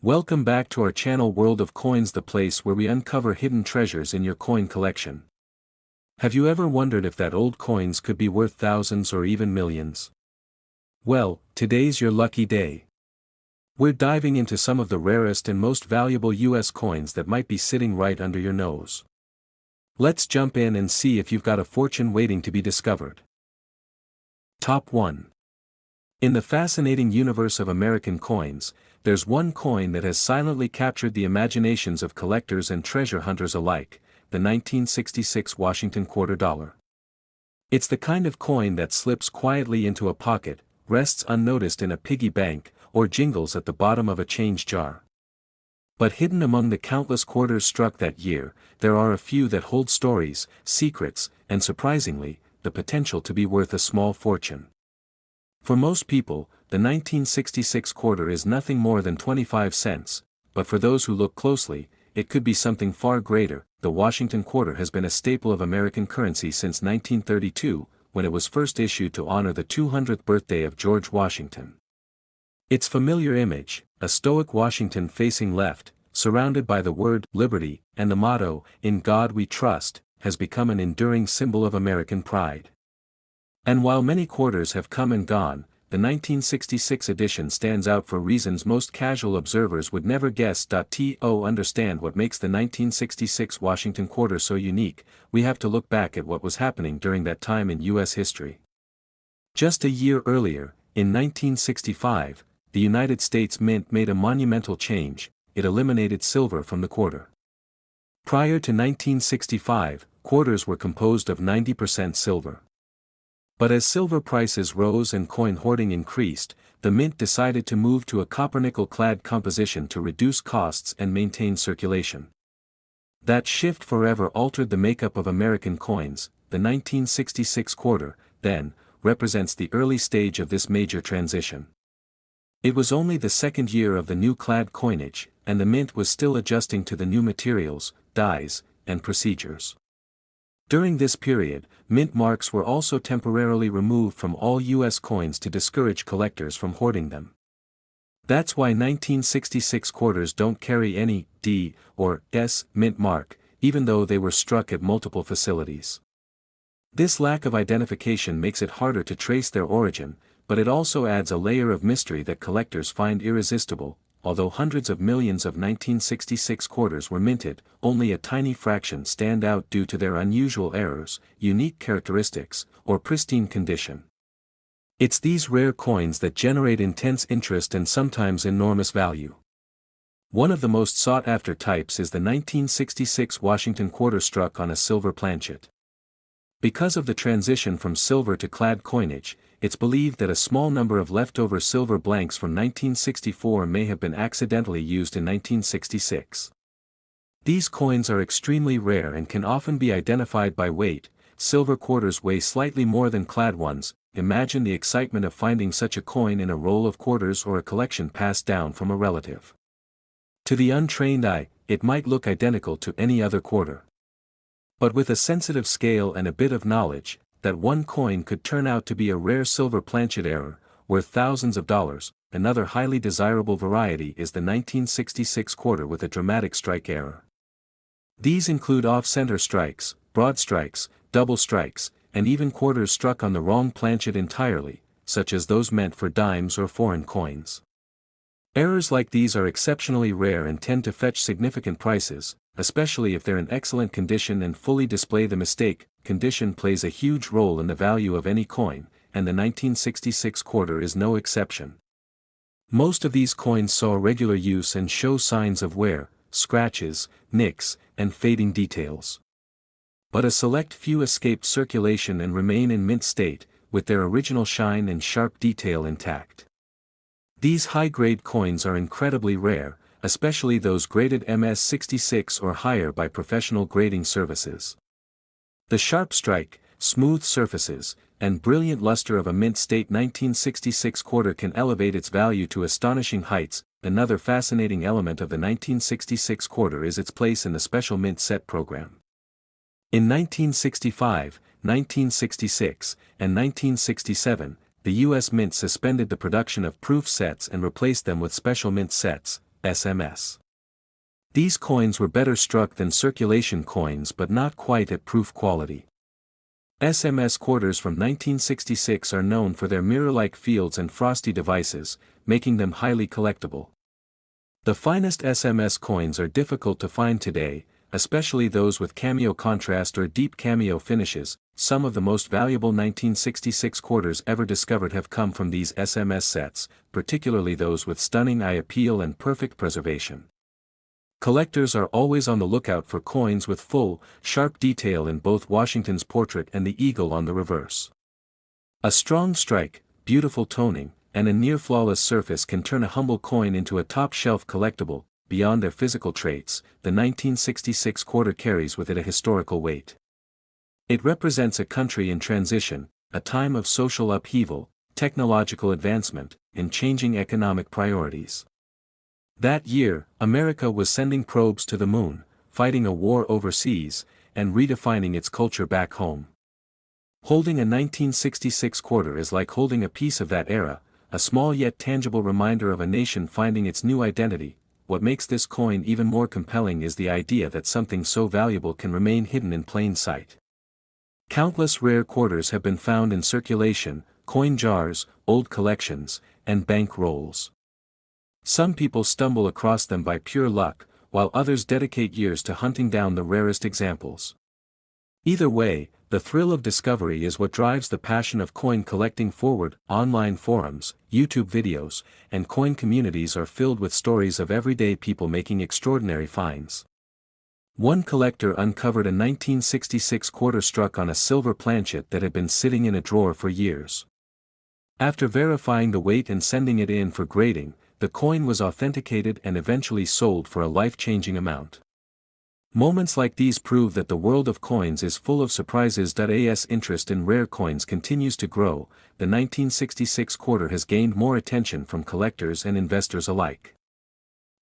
Welcome back to our channel World of Coins, the place where we uncover hidden treasures in your coin collection. Have you ever wondered if that old coins could be worth thousands or even millions? Well, today's your lucky day. We're diving into some of the rarest and most valuable US coins that might be sitting right under your nose. Let's jump in and see if you've got a fortune waiting to be discovered. Top 1. In the fascinating universe of American coins, there's one coin that has silently captured the imaginations of collectors and treasure hunters alike, the 1966 Washington quarter dollar. It's the kind of coin that slips quietly into a pocket, rests unnoticed in a piggy bank, or jingles at the bottom of a change jar. But hidden among the countless quarters struck that year, there are a few that hold stories, secrets, and surprisingly, the potential to be worth a small fortune. For most people, the 1966 quarter is nothing more than 25 cents, but for those who look closely, it could be something far greater. The Washington quarter has been a staple of American currency since 1932, when it was first issued to honor the 200th birthday of George Washington. Its familiar image, a stoic Washington facing left, surrounded by the word liberty and the motto, "In God We Trust," has become an enduring symbol of American pride. And while many quarters have come and gone, the 1966 edition stands out for reasons most casual observers would never guess. To understand what makes the 1966 Washington quarter so unique, we have to look back at what was happening during that time in U.S. history. Just a year earlier, in 1965, the United States Mint made a monumental change: it eliminated silver from the quarter. Prior to 1965, quarters were composed of 90% silver. But as silver prices rose and coin hoarding increased, the Mint decided to move to a copper-nickel-clad composition to reduce costs and maintain circulation. That shift forever altered the makeup of American coins. The 1966 quarter, then, represents the early stage of this major transition. It was only the second year of the new clad coinage, and the Mint was still adjusting to the new materials, dyes, and procedures. During this period, mint marks were also temporarily removed from all U.S. coins to discourage collectors from hoarding them. That's why 1966 quarters don't carry any D or S mint mark, even though they were struck at multiple facilities. This lack of identification makes it harder to trace their origin, but it also adds a layer of mystery that collectors find irresistible. Although hundreds of millions of 1966 quarters were minted, only a tiny fraction stand out due to their unusual errors, unique characteristics, or pristine condition. It's these rare coins that generate intense interest and sometimes enormous value. One of the most sought-after types is the 1966 Washington quarter struck on a silver planchet. Because of the transition from silver to clad coinage, it's believed that a small number of leftover silver blanks from 1964 may have been accidentally used in 1966. These coins are extremely rare and can often be identified by weight. Silver quarters weigh slightly more than clad ones. Imagine the excitement of finding such a coin in a roll of quarters or a collection passed down from a relative. To the untrained eye, it might look identical to any other quarter. But with a sensitive scale and a bit of knowledge, that one coin could turn out to be a rare silver planchet error, worth thousands of dollars. Another highly desirable variety is the 1966 quarter with a dramatic strike error. These include off-center strikes, broad strikes, double strikes, and even quarters struck on the wrong planchet entirely, such as those meant for dimes or foreign coins. Errors like these are exceptionally rare and tend to fetch significant prices, especially if they're in excellent condition and fully display the mistake. Condition plays a huge role in the value of any coin, and the 1966 quarter is no exception. Most of these coins saw regular use and show signs of wear, scratches, nicks, and fading details. But a select few escaped circulation and remain in mint state, with their original shine and sharp detail intact. These high-grade coins are incredibly rare, especially those graded MS-66 or higher by professional grading services. The sharp strike, smooth surfaces, and brilliant luster of a mint-state 1966 quarter can elevate its value to astonishing heights. Another fascinating element of the 1966 quarter is its place in the special mint set program. In 1965, 1966, and 1967, the U.S. Mint suspended the production of proof sets and replaced them with special mint sets, SMS. These coins were better struck than circulation coins but not quite at proof quality. SMS quarters from 1966 are known for their mirror-like fields and frosty devices, making them highly collectible. The finest SMS coins are difficult to find today, especially those with cameo contrast or deep cameo finishes. Some of the most valuable 1966 quarters ever discovered have come from these SMS sets, particularly those with stunning eye appeal and perfect preservation. Collectors are always on the lookout for coins with full, sharp detail in both Washington's portrait and the eagle on the reverse. A strong strike, beautiful toning, and a near-flawless surface can turn a humble coin into a top-shelf collectible. Beyond their physical traits, the 1966 quarter carries with it a historical weight. It represents a country in transition, a time of social upheaval, technological advancement, and changing economic priorities. That year, America was sending probes to the moon, fighting a war overseas, and redefining its culture back home. Holding a 1966 quarter is like holding a piece of that era, a small yet tangible reminder of a nation finding its new identity. What makes this coin even more compelling is the idea that something so valuable can remain hidden in plain sight. Countless rare quarters have been found in circulation, coin jars, old collections, and bank rolls. Some people stumble across them by pure luck, while others dedicate years to hunting down the rarest examples. Either way, the thrill of discovery is what drives the passion of coin collecting forward. Online forums, YouTube videos, and coin communities are filled with stories of everyday people making extraordinary finds. One collector uncovered a 1966 quarter struck on a silver planchet that had been sitting in a drawer for years. After verifying the weight and sending it in for grading, the coin was authenticated and eventually sold for a life-changing amount. Moments like these prove that the world of coins is full of surprises. As interest in rare coins continues to grow, the 1966 quarter has gained more attention from collectors and investors alike.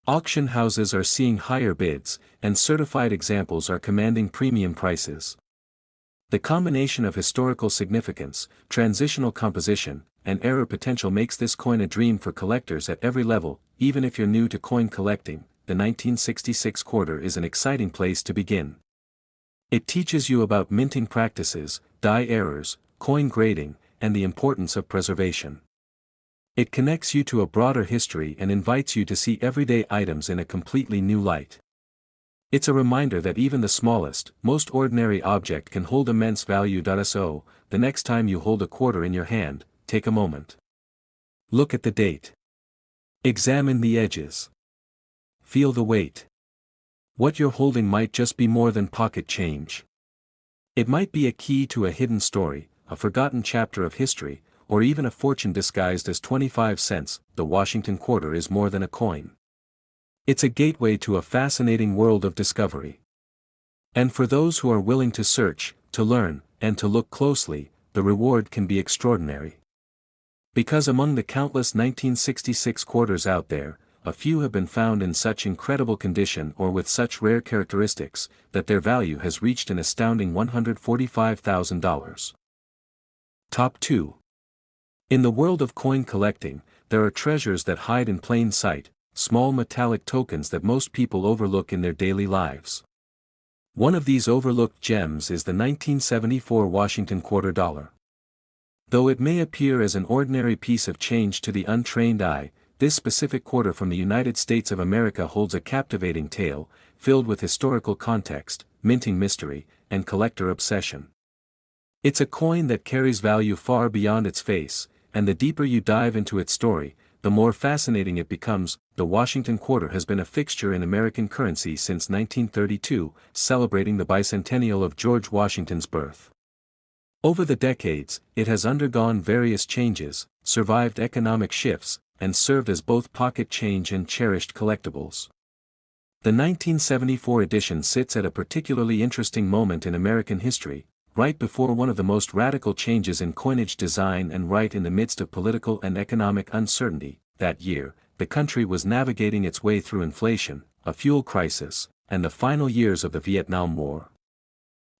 Auction houses are seeing higher bids, and certified examples are commanding premium prices. The combination of historical significance, transitional composition, and error potential makes this coin a dream for collectors at every level. Even if you're new to coin collecting, the 1966 quarter is an exciting place to begin. It teaches you about minting practices, die errors, coin grading, and the importance of preservation. It connects you to a broader history and invites you to see everyday items in a completely new light. It's a reminder that even the smallest, most ordinary object can hold immense value. So, the next time you hold a quarter in your hand, take a moment. Look at the date. Examine the edges. Feel the weight. What you're holding might just be more than pocket change. It might be a key to a hidden story, a forgotten chapter of history, or even a fortune disguised as 25 cents. The Washington quarter is more than a coin. It's a gateway to a fascinating world of discovery. And for those who are willing to search, to learn, and to look closely, the reward can be extraordinary. Because among the countless 1966 quarters out there, a few have been found in such incredible condition or with such rare characteristics, that their value has reached an astounding $145,000. Top 2. In the world of coin collecting, there are treasures that hide in plain sight, small metallic tokens that most people overlook in their daily lives. One of these overlooked gems is the 1974 Washington quarter dollar. Though it may appear as an ordinary piece of change to the untrained eye, this specific quarter from the United States of America holds a captivating tale, filled with historical context, minting mystery, and collector obsession. It's a coin that carries value far beyond its face, and the deeper you dive into its story, the more fascinating it becomes. The Washington quarter has been a fixture in American currency since 1932, celebrating the bicentennial of George Washington's birth. Over the decades, it has undergone various changes, survived economic shifts, and served as both pocket change and cherished collectibles. The 1974 edition sits at a particularly interesting moment in American history, right before one of the most radical changes in coinage design and right in the midst of political and economic uncertainty. That year, the country was navigating its way through inflation, a fuel crisis, and the final years of the Vietnam War.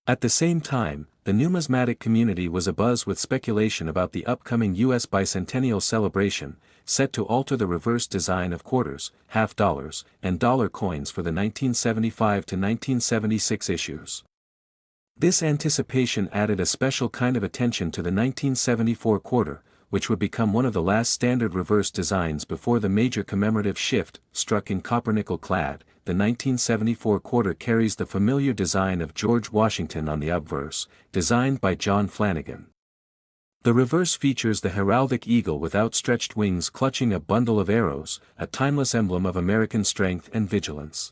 At the same time, the numismatic community was abuzz with speculation about the upcoming U.S. bicentennial celebration, set to alter the reverse design of quarters, half dollars, and dollar coins for the 1975 to 1976 issues. This anticipation added a special kind of attention to the 1974 quarter, which would become one of the last standard reverse designs before the major commemorative shift, struck in copper-nickel clad. The 1974 quarter carries the familiar design of George Washington on the obverse, designed by John Flanagan. The reverse features the heraldic eagle with outstretched wings clutching a bundle of arrows, a timeless emblem of American strength and vigilance.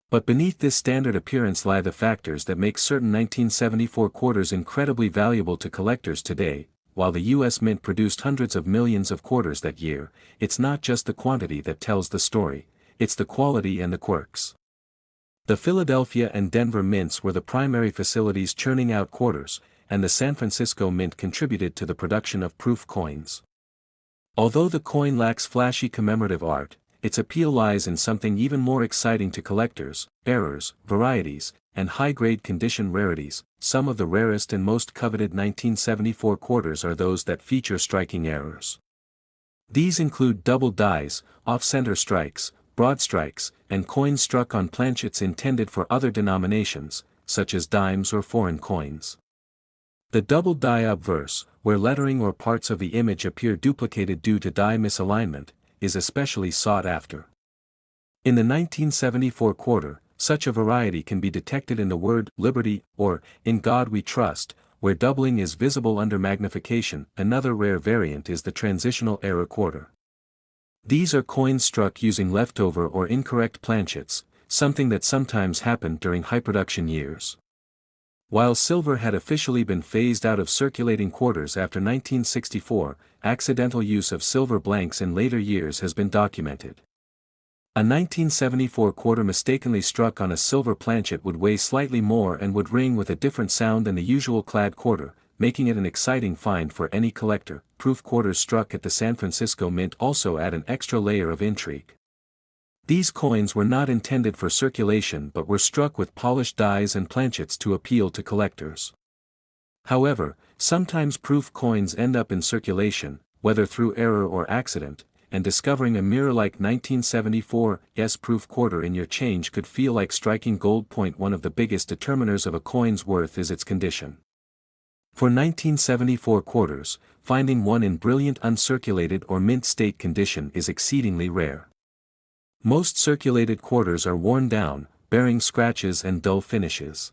But beneath this standard appearance lie the factors that make certain 1974 quarters incredibly valuable to collectors today. While the U.S. Mint produced hundreds of millions of quarters that year, it's not just the quantity that tells the story, it's the quality and the quirks. The Philadelphia and Denver mints were the primary facilities churning out quarters, and the San Francisco Mint contributed to the production of proof coins. Although the coin lacks flashy commemorative art, its appeal lies in something even more exciting to collectors: errors, varieties, and high-grade condition rarities. Some of the rarest and most coveted 1974 quarters are those that feature striking errors. These include double dies, off-center strikes, broad strikes, and coins struck on planchets intended for other denominations, such as dimes or foreign coins. The double die obverse, where lettering or parts of the image appear duplicated due to die misalignment, is especially sought after. In the 1974 quarter, such a variety can be detected in the word "liberty" or "in God we trust," where doubling is visible under magnification. Another rare variant is the transitional error quarter. These are coins struck using leftover or incorrect planchets, something that sometimes happened during high-production years. While silver had officially been phased out of circulating quarters after 1964, accidental use of silver blanks in later years has been documented. A 1974 quarter mistakenly struck on a silver planchet would weigh slightly more and would ring with a different sound than the usual clad quarter, making it an exciting find for any collector. Proof quarters struck at the San Francisco Mint also add an extra layer of intrigue. These coins were not intended for circulation but were struck with polished dies and planchets to appeal to collectors. However, sometimes proof coins end up in circulation, whether through error or accident, and discovering a mirror-like 1974's proof quarter in your change could feel like striking gold. One of the biggest determiners of a coin's worth is its condition. For 1974 quarters, finding one in brilliant uncirculated or mint state condition is exceedingly rare. Most circulated quarters are worn down, bearing scratches and dull finishes.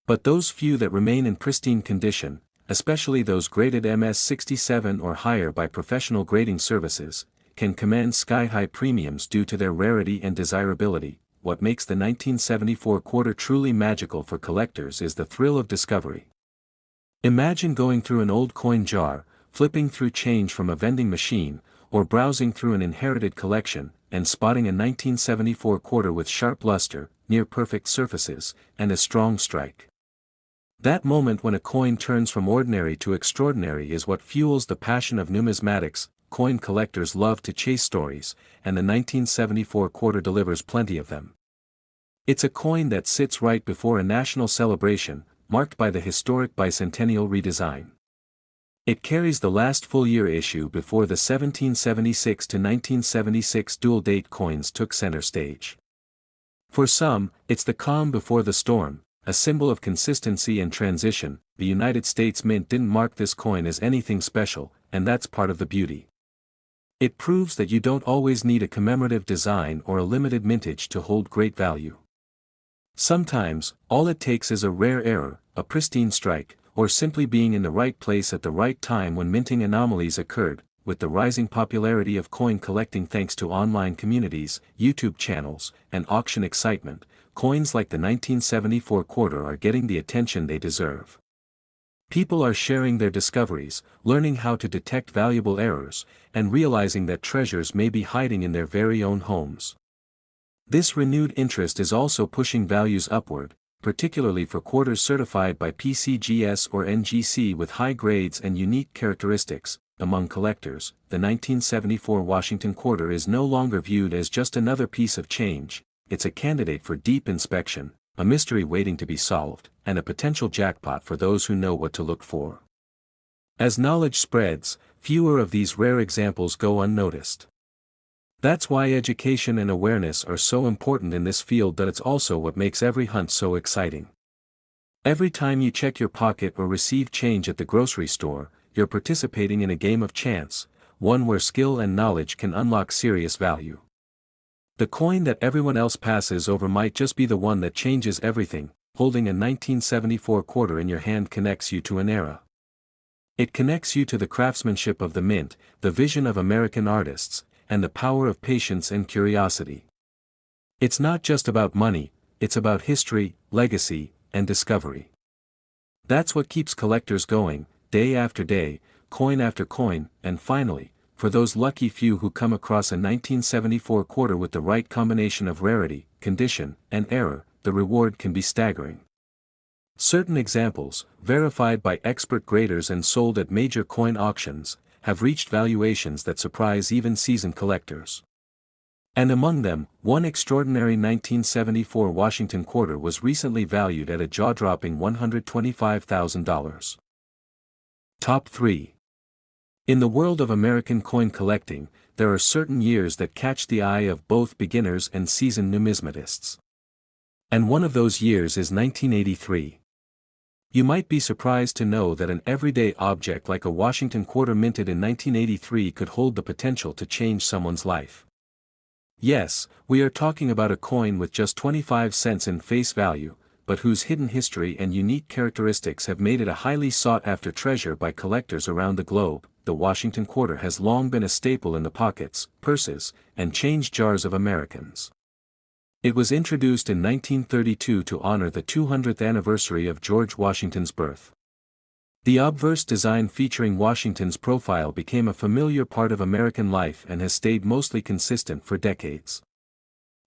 But those few that remain in pristine condition, especially those graded MS-67 or higher by professional grading services, can command sky-high premiums due to their rarity and desirability. What makes the 1974 quarter truly magical for collectors is the thrill of discovery. Imagine going through an old coin jar, flipping through change from a vending machine, or browsing through an inherited collection, and spotting a 1974 quarter with sharp luster, near-perfect surfaces, and a strong strike. That moment when a coin turns from ordinary to extraordinary is what fuels the passion of numismatics. Coin collectors love to chase stories, and the 1974 quarter delivers plenty of them. It's a coin that sits right before a national celebration, marked by the historic bicentennial redesign. It carries the last full-year issue before the 1776 to 1976 dual-date coins took center stage. For some, it's the calm before the storm, a symbol of consistency and transition. The United States Mint didn't mark this coin as anything special, and that's part of the beauty. It proves that you don't always need a commemorative design or a limited mintage to hold great value. Sometimes, all it takes is a rare error, a pristine strike, or simply being in the right place at the right time when minting anomalies occurred. With the rising popularity of coin collecting thanks to online communities, YouTube channels, and auction excitement, coins like the 1974 quarter are getting the attention they deserve. People are sharing their discoveries, learning how to detect valuable errors, and realizing that treasures may be hiding in their very own homes. This renewed interest is also pushing values upward, particularly for quarters certified by PCGS or NGC with high grades and unique characteristics. Among collectors, the 1974 Washington quarter is no longer viewed as just another piece of change. It's a candidate for deep inspection, a mystery waiting to be solved, and a potential jackpot for those who know what to look for. As knowledge spreads, fewer of these rare examples go unnoticed. That's why education and awareness are so important in this field, but it's also what makes every hunt so exciting. Every time you check your pocket or receive change at the grocery store, you're participating in a game of chance, one where skill and knowledge can unlock serious value. The coin that everyone else passes over might just be the one that changes everything. Holding a 1974 quarter in your hand connects you to an era. It connects you to the craftsmanship of the mint, the vision of American artists, and the power of patience and curiosity. It's not just about money, it's about history, legacy, and discovery. That's what keeps collectors going, day after day, coin after coin, and finally, for those lucky few who come across a 1974 quarter with the right combination of rarity, condition, and error, the reward can be staggering. Certain examples, verified by expert graders and sold at major coin auctions, have reached valuations that surprise even seasoned collectors. And among them, one extraordinary 1974 Washington quarter was recently valued at a jaw-dropping $125,000. Top 3. In the world of American coin collecting, there are certain years that catch the eye of both beginners and seasoned numismatists. And one of those years is 1983. You might be surprised to know that an everyday object like a Washington quarter minted in 1983 could hold the potential to change someone's life. Yes, we are talking about a coin with just 25 cents in face value, but whose hidden history and unique characteristics have made it a highly sought-after treasure by collectors around the globe. The Washington quarter has long been a staple in the pockets, purses, and change jars of Americans. It was introduced in 1932 to honor the 200th anniversary of George Washington's birth. The obverse design featuring Washington's profile became a familiar part of American life and has stayed mostly consistent for decades.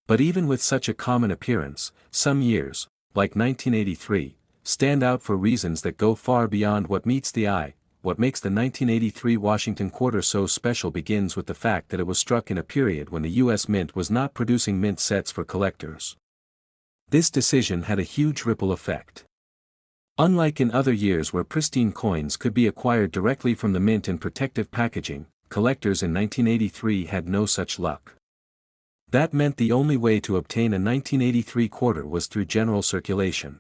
But even with such a common appearance, some years, like 1983, stand out for reasons that go far beyond what meets the eye. What makes the 1983 Washington quarter so special begins with the fact that it was struck in a period when the U.S. Mint was not producing mint sets for collectors. This decision had a huge ripple effect. Unlike in other years where pristine coins could be acquired directly from the mint in protective packaging, collectors in 1983 had no such luck. That meant the only way to obtain a 1983 quarter was through general circulation.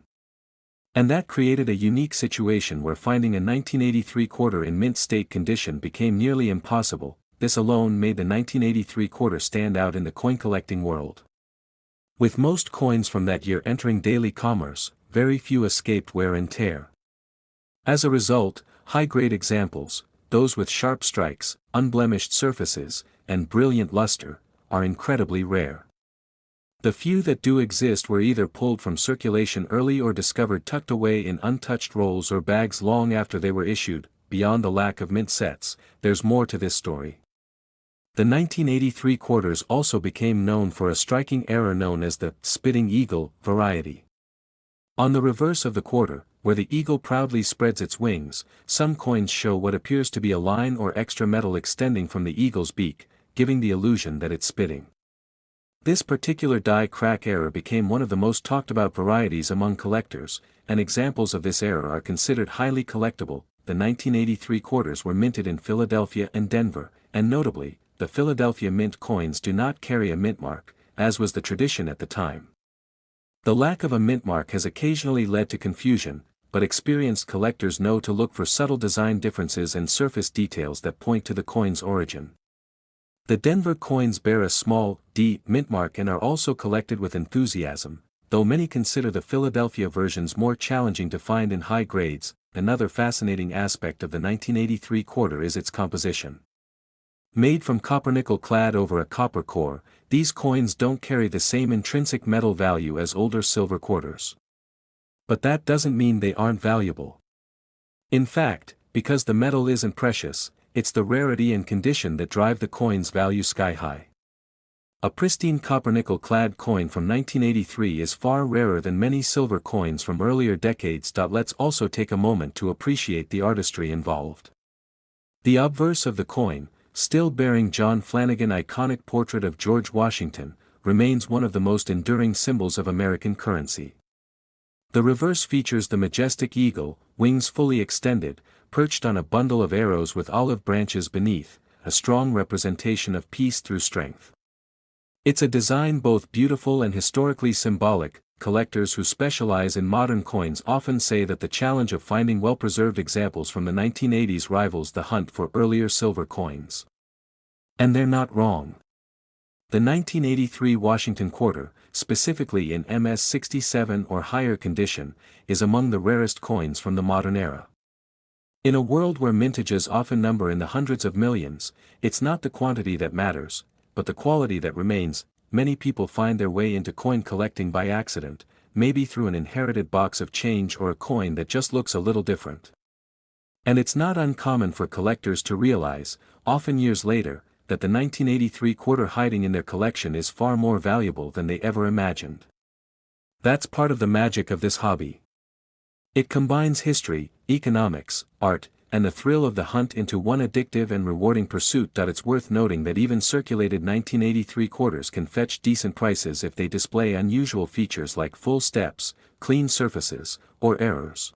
And that created a unique situation where finding a 1983 quarter in mint state condition became nearly impossible. This alone made the 1983 quarter stand out in the coin collecting world. With most coins from that year entering daily commerce, very few escaped wear and tear. As a result, high-grade examples, those with sharp strikes, unblemished surfaces, and brilliant luster, are incredibly rare. The few that do exist were either pulled from circulation early or discovered tucked away in untouched rolls or bags long after they were issued. Beyond the lack of mint sets, there's more to this story. The 1983 quarters also became known for a striking error known as the spitting eagle variety. On the reverse of the quarter, where the eagle proudly spreads its wings, some coins show what appears to be a line or extra metal extending from the eagle's beak, giving the illusion that it's spitting. This particular die crack error became one of the most talked about varieties among collectors, and examples of this error are considered highly collectible. The 1983 quarters were minted in Philadelphia and Denver, and notably, the Philadelphia mint coins do not carry a mint mark, as was the tradition at the time. The lack of a mint mark has occasionally led to confusion, but experienced collectors know to look for subtle design differences and surface details that point to the coin's origin. The Denver coins bear a small D mint mark and are also collected with enthusiasm, though many consider the Philadelphia versions more challenging to find in high grades. Another fascinating aspect of the 1983 quarter is its composition. Made from copper nickel clad over a copper core, these coins don't carry the same intrinsic metal value as older silver quarters. But that doesn't mean they aren't valuable. In fact, because the metal isn't precious, it's the rarity and condition that drive the coin's value sky high. A pristine copper nickel clad coin from 1983 is far rarer than many silver coins from earlier decades. Let's also take a moment to appreciate the artistry involved. The obverse of the coin, still bearing John Flanagan's iconic portrait of George Washington, remains one of the most enduring symbols of American currency. The reverse features the majestic eagle, wings fully extended, perched on a bundle of arrows with olive branches beneath, a strong representation of peace through strength. It's a design both beautiful and historically symbolic. Collectors who specialize in modern coins often say that the challenge of finding well-preserved examples from the 1980s rivals the hunt for earlier silver coins. And they're not wrong. The 1983 Washington quarter, specifically in MS-67 or higher condition, is among the rarest coins from the modern era. In a world where mintages often number in the hundreds of millions, it's not the quantity that matters, but the quality that remains. Many people find their way into coin collecting by accident, maybe through an inherited box of change or a coin that just looks a little different. And it's not uncommon for collectors to realize, often years later, that the 1983 quarter hiding in their collection is far more valuable than they ever imagined. That's part of the magic of this hobby. It combines history, economics, art, and the thrill of the hunt into one addictive and rewarding pursuit. It's worth noting that even circulated 1983 quarters can fetch decent prices if they display unusual features like full steps, clean surfaces, or errors.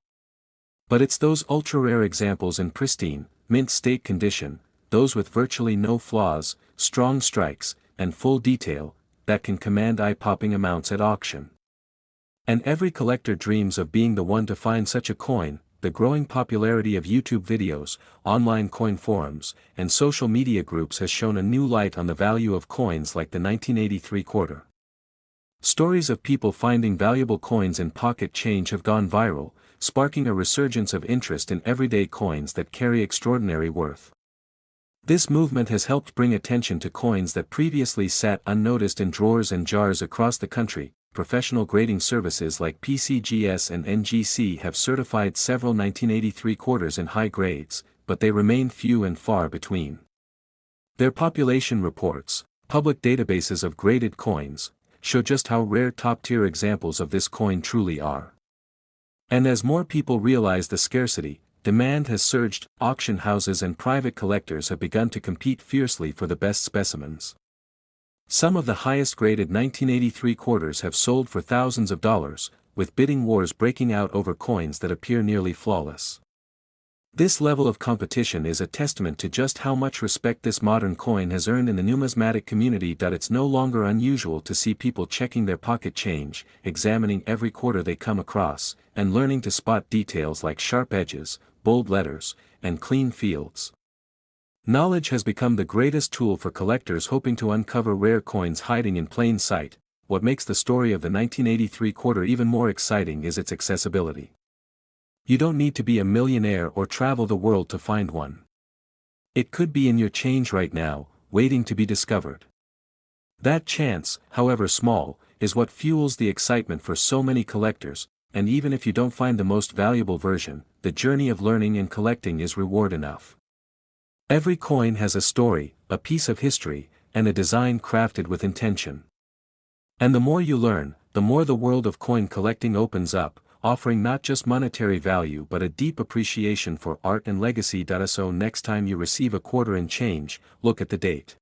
But it's those ultra-rare examples in pristine, mint state condition, those with virtually no flaws, strong strikes, and full detail, that can command eye-popping amounts at auction. And every collector dreams of being the one to find such a coin. The growing popularity of YouTube videos, online coin forums, and social media groups has shown a new light on the value of coins like the 1983 quarter. Stories of people finding valuable coins in pocket change have gone viral, sparking a resurgence of interest in everyday coins that carry extraordinary worth. This movement has helped bring attention to coins that previously sat unnoticed in drawers and jars across the country. Professional grading services like PCGS and NGC have certified several 1983 quarters in high grades, but they remain few and far between. Their population reports, public databases of graded coins, show just how rare top-tier examples of this coin truly are. And as more people realize the scarcity, demand has surged. Auction houses and private collectors have begun to compete fiercely for the best specimens. Some of the highest graded 1983 quarters have sold for thousands of dollars, with bidding wars breaking out over coins that appear nearly flawless. This level of competition is a testament to just how much respect this modern coin has earned in the numismatic community. It's no longer unusual to see people checking their pocket change, examining every quarter they come across, and learning to spot details like sharp edges, bold letters, and clean fields. Knowledge has become the greatest tool for collectors hoping to uncover rare coins hiding in plain sight. What makes the story of the 1983 quarter even more exciting is its accessibility. You don't need to be a millionaire or travel the world to find one. It could be in your change right now, waiting to be discovered. That chance, however small, is what fuels the excitement for so many collectors, and even if you don't find the most valuable version, the journey of learning and collecting is reward enough. Every coin has a story, a piece of history, and a design crafted with intention. And the more you learn, the more the world of coin collecting opens up, offering not just monetary value but a deep appreciation for art and legacy. So next time you receive a quarter in change, look at the date.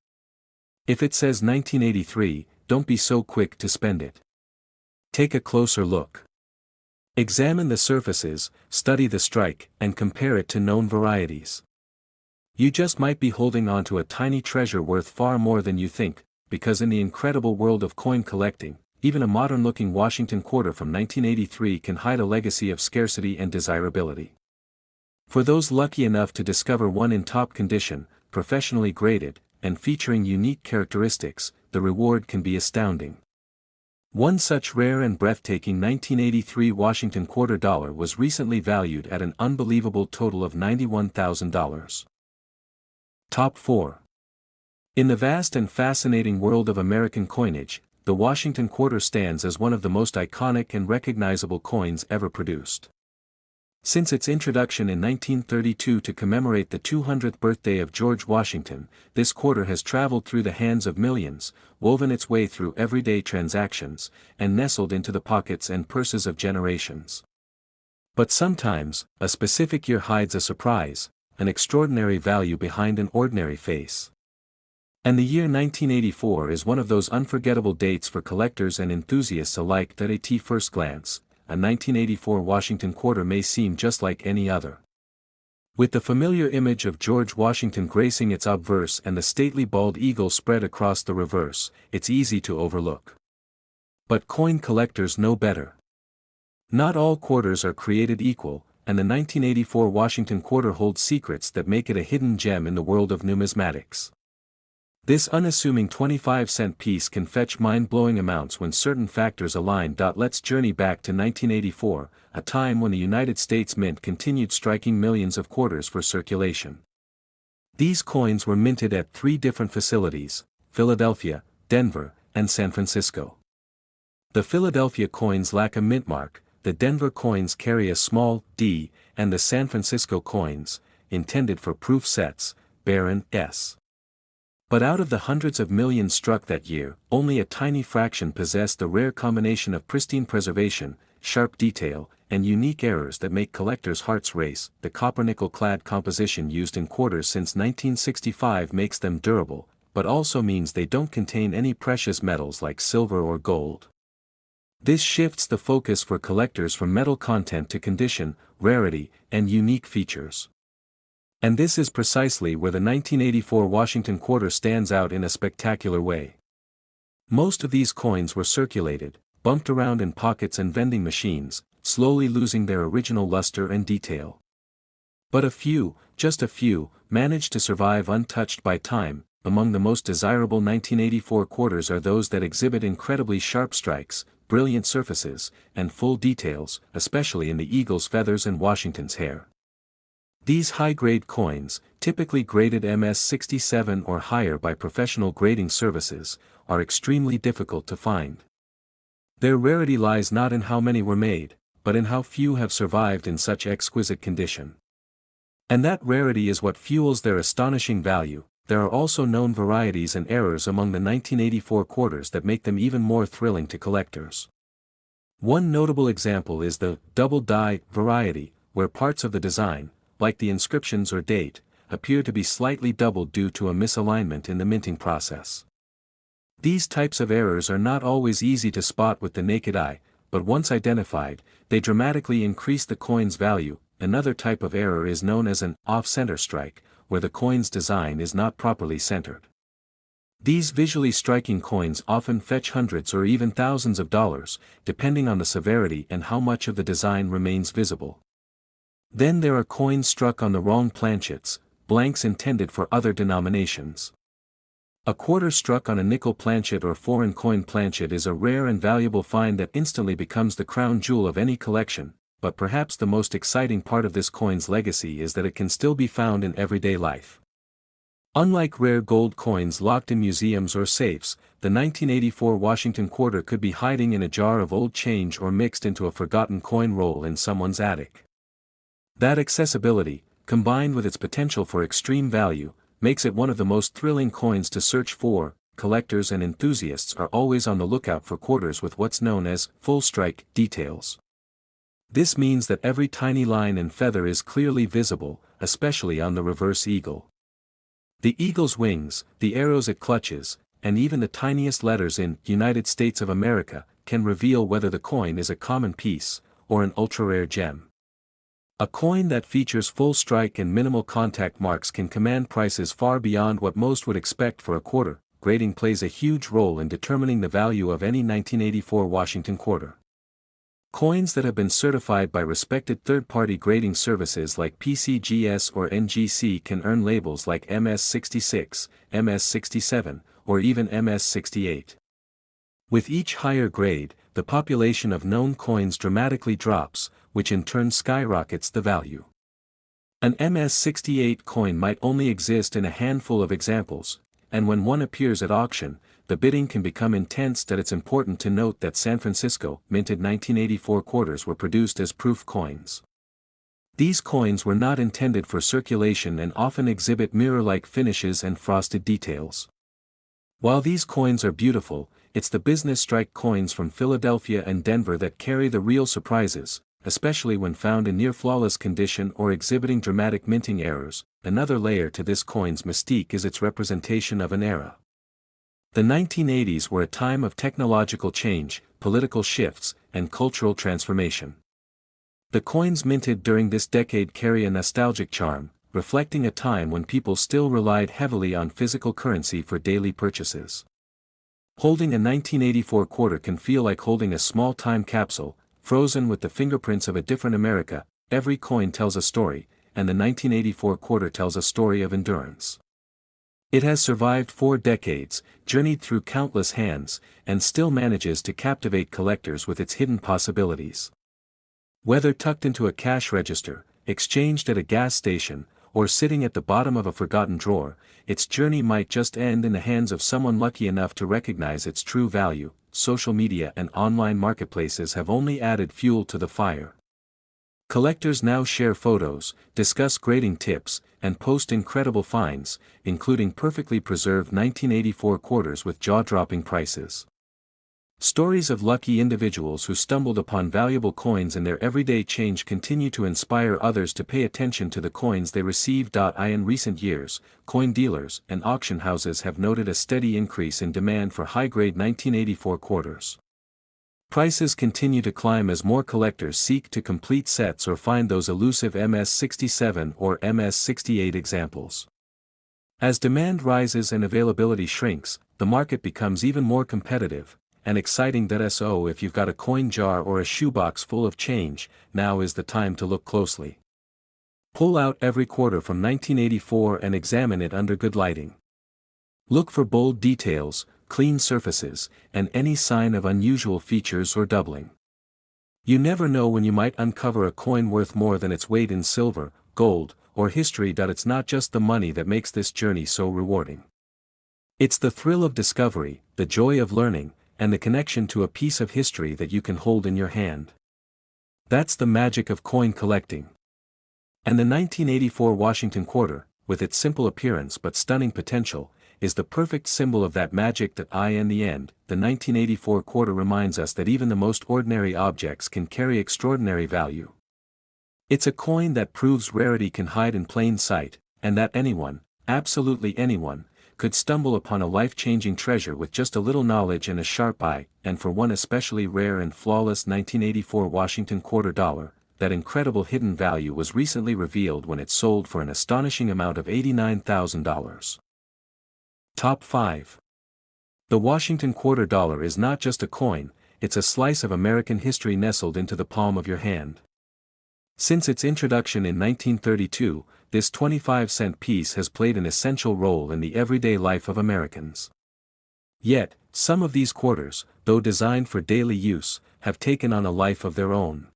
If it says 1983, don't be so quick to spend it. Take a closer look. Examine the surfaces, study the strike, and compare it to known varieties. You just might be holding on to a tiny treasure worth far more than you think, because in the incredible world of coin collecting, even a modern-looking Washington quarter from 1983 can hide a legacy of scarcity and desirability. For those lucky enough to discover one in top condition, professionally graded, and featuring unique characteristics, the reward can be astounding. One such rare and breathtaking 1983 Washington quarter dollar was recently valued at an unbelievable total of $91,000. Top 4. In the vast and fascinating world of American coinage, the Washington quarter stands as one of the most iconic and recognizable coins ever produced. Since its introduction in 1932 to commemorate the 200th birthday of George Washington, this quarter has traveled through the hands of millions, woven its way through everyday transactions, and nestled into the pockets and purses of generations. But sometimes, a specific year hides a surprise, an extraordinary value behind an ordinary face. And the year 1984 is one of those unforgettable dates for collectors and enthusiasts alike. At first glance, a 1984 Washington quarter may seem just like any other. With the familiar image of George Washington gracing its obverse and the stately bald eagle spread across the reverse, it's easy to overlook. But coin collectors know better. Not all quarters are created equal, and the 1984 Washington quarter holds secrets that make it a hidden gem in the world of numismatics. This unassuming 25-cent piece can fetch mind-blowing amounts when certain factors align. Let's journey back to 1984, a time when the United States Mint continued striking millions of quarters for circulation. These coins were minted at 3 different facilities: Philadelphia, Denver, and San Francisco. The Philadelphia coins lack a mint mark, the Denver coins carry a small d, and the San Francisco coins, intended for proof sets, bear an S. But out of the hundreds of millions struck that year, only a tiny fraction possessed the rare combination of pristine preservation, sharp detail, and unique errors that make collectors' hearts race. The copper-nickel-clad composition used in quarters since 1965 makes them durable, but also means they don't contain any precious metals like silver or gold. This shifts the focus for collectors from metal content to condition, rarity, and unique features. And this is precisely where the 1984 Washington quarter stands out in a spectacular way. Most of these coins were circulated, bumped around in pockets and vending machines, slowly losing their original luster and detail. But a few, just a few, managed to survive untouched by time. Among the most desirable 1984 quarters are those that exhibit incredibly sharp strikes, brilliant surfaces, and full details, especially in the eagle's feathers and Washington's hair. These high-grade coins, typically graded MS-67 or higher by professional grading services, are extremely difficult to find. Their rarity lies not in how many were made, but in how few have survived in such exquisite condition. And that rarity is what fuels their astonishing value. There are also known varieties and errors among the 1984 quarters that make them even more thrilling to collectors. One notable example is the double die variety, where parts of the design, like the inscriptions or date, appear to be slightly doubled due to a misalignment in the minting process. These types of errors are not always easy to spot with the naked eye, but once identified, they dramatically increase the coin's value. Another type of error is known as an off-center strike, where the coin's design is not properly centered. These visually striking coins often fetch hundreds or even thousands of dollars, depending on the severity and how much of the design remains visible. Then there are coins struck on the wrong planchets, blanks intended for other denominations. A quarter struck on a nickel planchet or foreign coin planchet is a rare and valuable find that instantly becomes the crown jewel of any collection, but perhaps the most exciting part of this coin's legacy is that it can still be found in everyday life. Unlike rare gold coins locked in museums or safes, the 1984 Washington quarter could be hiding in a jar of old change or mixed into a forgotten coin roll in someone's attic. That accessibility, combined with its potential for extreme value, makes it one of the most thrilling coins to search for. Collectors and enthusiasts are always on the lookout for quarters with what's known as full strike details. This means that every tiny line and feather is clearly visible, especially on the reverse eagle. The eagle's wings, the arrows it clutches, and even the tiniest letters in United States of America, can reveal whether the coin is a common piece, or an ultra-rare gem. A coin that features full strike and minimal contact marks can command prices far beyond what most would expect for a quarter. Grading plays a huge role in determining the value of any 1984 Washington quarter. Coins that have been certified by respected third-party grading services like PCGS or NGC can earn labels like MS66, MS67, or even MS68. With each higher grade, the population of known coins dramatically drops, which in turn skyrockets the value. An MS68 coin might only exist in a handful of examples, and when one appears at auction, the bidding can become intense. It's important to note that San Francisco minted 1984 quarters were produced as proof coins. These coins were not intended for circulation and often exhibit mirror-like finishes and frosted details. While these coins are beautiful, it's the business strike coins from Philadelphia and Denver that carry the real surprises, especially when found in near-flawless condition or exhibiting dramatic minting errors. Another layer to this coin's mystique is its representation of an era. The 1980s were a time of technological change, political shifts, and cultural transformation. The coins minted during this decade carry a nostalgic charm, reflecting a time when people still relied heavily on physical currency for daily purchases. Holding a 1984 quarter can feel like holding a small time capsule, frozen with the fingerprints of a different America. Every coin tells a story, and the 1984 quarter tells a story of endurance. It has survived 4 decades, journeyed through countless hands, and still manages to captivate collectors with its hidden possibilities. Whether tucked into a cash register, exchanged at a gas station, or sitting at the bottom of a forgotten drawer, its journey might just end in the hands of someone lucky enough to recognize its true value. Social media and online marketplaces have only added fuel to the fire. Collectors now share photos, discuss grading tips, and post incredible finds, including perfectly preserved 1984 quarters with jaw-dropping prices. Stories of lucky individuals who stumbled upon valuable coins in their everyday change continue to inspire others to pay attention to the coins they receive. In recent years, coin dealers and auction houses have noted a steady increase in demand for high-grade 1984 quarters. Prices continue to climb as more collectors seek to complete sets or find those elusive MS-67 or MS-68 examples. As demand rises and availability shrinks, the market becomes even more competitive and exciting. So if you've got a coin jar or a shoebox full of change, now is the time to look closely. Pull out every quarter from 1984 and examine it under good lighting. Look for bold details, clean surfaces, and any sign of unusual features or doubling. You never know when you might uncover a coin worth more than its weight in silver, gold, or history. It's not just the money that makes this journey so rewarding. It's the thrill of discovery, the joy of learning, and the connection to a piece of history that you can hold in your hand. That's the magic of coin collecting. And the 1984 Washington quarter, with its simple appearance but stunning potential, is the perfect symbol of that magic. In the end, the 1984 quarter reminds us that even the most ordinary objects can carry extraordinary value. It's a coin that proves rarity can hide in plain sight, and that anyone, absolutely anyone, could stumble upon a life-changing treasure with just a little knowledge and a sharp eye. And for one especially rare and flawless 1984 Washington quarter dollar, that incredible hidden value was recently revealed when it sold for an astonishing amount of $89,000. Top 5. The Washington quarter dollar is not just a coin, it's a slice of American history nestled into the palm of your hand. Since its introduction in 1932, this 25-cent piece has played an essential role in the everyday life of Americans. Yet, some of these quarters, though designed for daily use, have taken on a life of their own.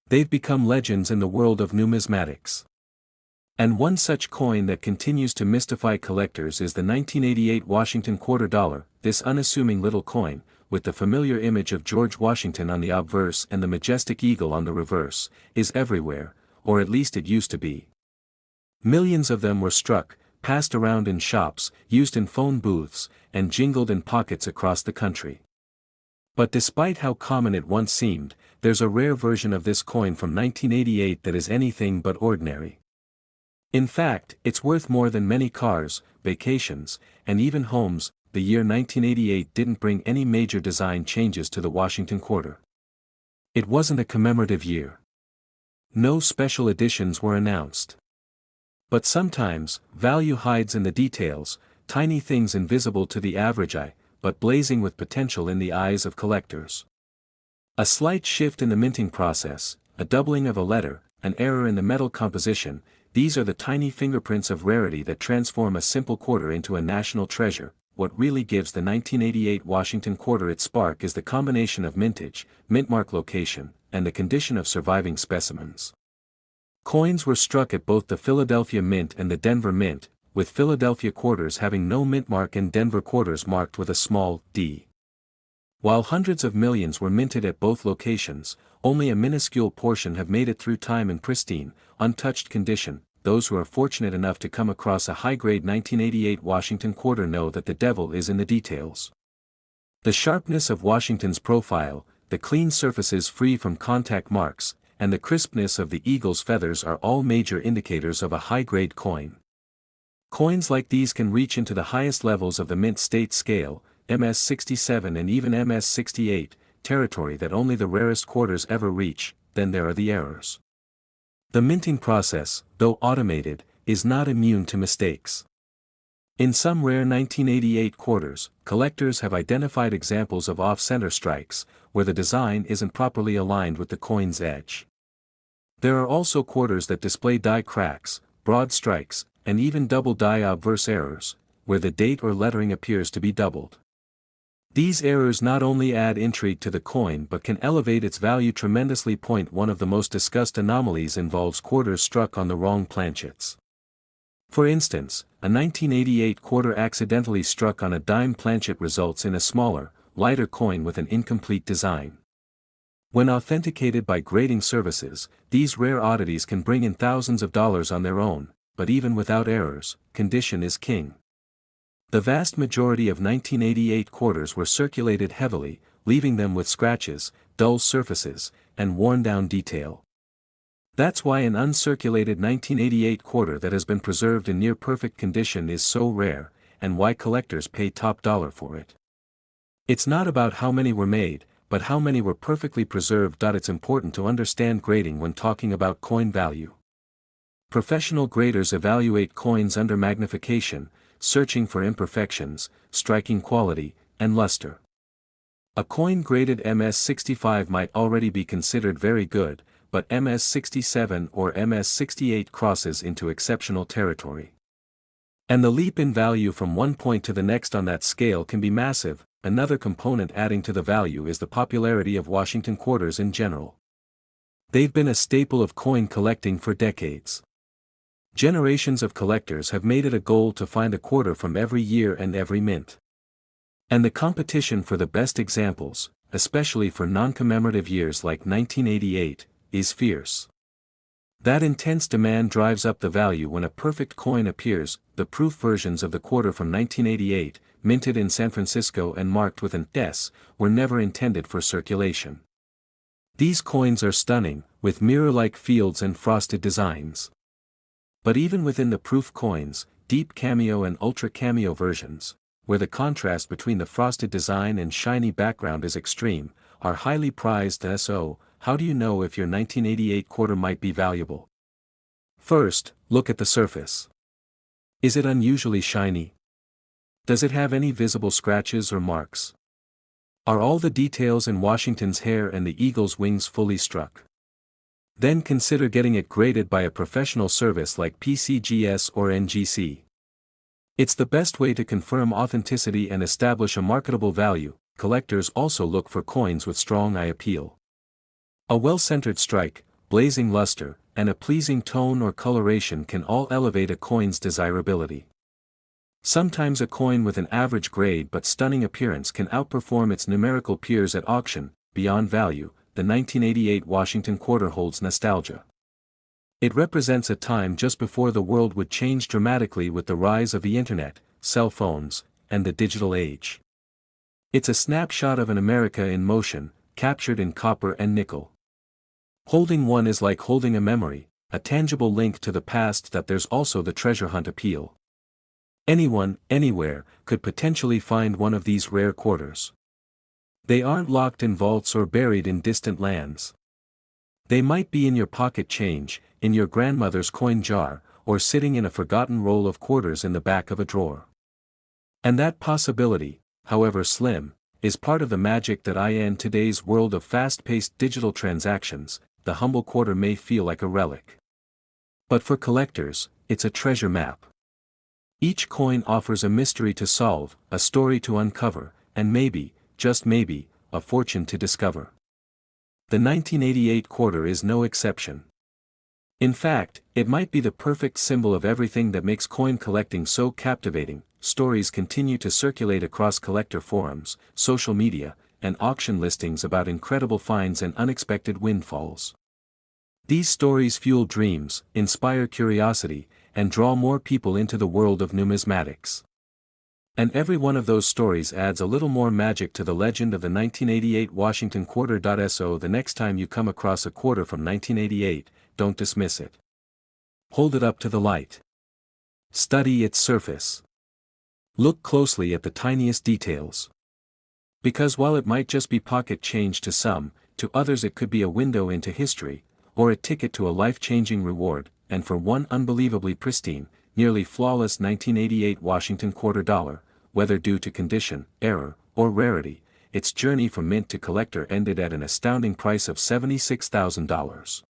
They've become legends in the world of numismatics. And one such coin that continues to mystify collectors is the 1988 Washington quarter dollar. This unassuming little coin, with the familiar image of George Washington on the obverse and the majestic eagle on the reverse, is everywhere, or at least it used to be. Millions of them were struck, passed around in shops, used in phone booths, and jingled in pockets across the country. But despite how common it once seemed, there's a rare version of this coin from 1988 that is anything but ordinary. In fact, it's worth more than many cars, vacations, and even homes. The year 1988 didn't bring any major design changes to the Washington quarter. It wasn't a commemorative year. No special editions were announced. But sometimes, value hides in the details, tiny things invisible to the average eye, but blazing with potential in the eyes of collectors. A slight shift in the minting process, a doubling of a letter, an error in the metal composition, these are the tiny fingerprints of rarity that transform a simple quarter into a national treasure. What really gives the 1988 Washington quarter its spark is the combination of mintage, mintmark location, and the condition of surviving specimens. Coins were struck at both the Philadelphia Mint and the Denver Mint, with Philadelphia quarters having no mintmark and Denver quarters marked with a small d. While hundreds of millions were minted at both locations, only a minuscule portion have made it through time in pristine, untouched condition. Those who are fortunate enough to come across a high-grade 1988 Washington quarter know that the devil is in the details. The sharpness of Washington's profile, the clean surfaces free from contact marks, and the crispness of the eagle's feathers are all major indicators of a high-grade coin. Coins like these can reach into the highest levels of the mint state scale, MS-67 and even MS-68, territory that only the rarest quarters ever reach. then there are the errors. The minting process, though automated, is not immune to mistakes. In some rare 1988 quarters, collectors have identified examples of off-center strikes, where the design isn't properly aligned with the coin's edge. There are also quarters that display die cracks, broad strikes, and even double die obverse errors, where the date or lettering appears to be doubled. These errors not only add intrigue to the coin but can elevate its value tremendously. One of the most discussed anomalies involves quarters struck on the wrong planchets. For instance, a 1988 quarter accidentally struck on a dime planchet results in a smaller, lighter coin with an incomplete design. When authenticated by grading services, these rare oddities can bring in thousands of dollars on their own, but even without errors, condition is king. The vast majority of 1988 quarters were circulated heavily, leaving them with scratches, dull surfaces, and worn-down detail. That's why an uncirculated 1988 quarter that has been preserved in near-perfect condition is so rare, and why collectors pay top dollar for it. It's not about how many were made, but how many were perfectly preserved. It's important to understand grading when talking about coin value. Professional graders evaluate coins under magnification, searching for imperfections, striking quality, and luster. A coin graded MS65 might already be considered very good, but MS67 or MS68 crosses into exceptional territory. And the leap in value from one point to the next on that scale can be massive. Another component adding to the value is the popularity of Washington quarters in general. They've been a staple of coin collecting for decades. Generations of collectors have made it a goal to find a quarter from every year and every mint. And the competition for the best examples, especially for non-commemorative years like 1988, is fierce. That intense demand drives up the value when a perfect coin appears. The proof versions of the quarter from 1988, minted in San Francisco and marked with an S, were never intended for circulation. These coins are stunning, with mirror-like fields and frosted designs. But even within the proof coins, deep cameo and ultra cameo versions, where the contrast between the frosted design and shiny background is extreme, are highly prized. So, how do you know if your 1988 quarter might be valuable? First, look at the surface. Is it unusually shiny? Does it have any visible scratches or marks? Are all the details in Washington's hair and the eagle's wings fully struck? Then consider getting it graded by a professional service like PCGS or NGC. It's the best way to confirm authenticity and establish a marketable value. Collectors also look for coins with strong eye appeal. A well-centered strike, blazing luster, and a pleasing tone or coloration can all elevate a coin's desirability. Sometimes a coin with an average grade but stunning appearance can outperform its numerical peers at auction. Beyond value, the 1988 Washington quarter holds nostalgia. It represents a time just before the world would change dramatically with the rise of the internet, cell phones, and the digital age. It's a snapshot of an America in motion, captured in copper and nickel. Holding one is like holding a memory, a tangible link to the past. There's also the treasure hunt appeal. Anyone, anywhere, could potentially find one of these rare quarters. They aren't locked in vaults or buried in distant lands. They might be in your pocket change, in your grandmother's coin jar, or sitting in a forgotten roll of quarters in the back of a drawer. And that possibility, however slim, is part of the magic that in today's world of fast-paced digital transactions, the humble quarter may feel like a relic. But for collectors, it's a treasure map. Each coin offers a mystery to solve, a story to uncover, and maybe, just maybe, a fortune to discover. The 1988 quarter is no exception. In fact, it might be the perfect symbol of everything that makes coin collecting so captivating. Stories continue to circulate across collector forums, social media, and auction listings about incredible finds and unexpected windfalls. These stories fuel dreams, inspire curiosity, and draw more people into the world of numismatics. And every one of those stories adds a little more magic to the legend of the 1988 Washington quarter. So the next time you come across a quarter from 1988, don't dismiss it. Hold it up to the light. Study its surface. Look closely at the tiniest details. Because while it might just be pocket change to some, to others it could be a window into history, or a ticket to a life-changing reward, and for one unbelievably pristine, nearly flawless 1988 Washington quarter dollar, whether due to condition, error, or rarity, its journey from mint to collector ended at an astounding price of $76,000.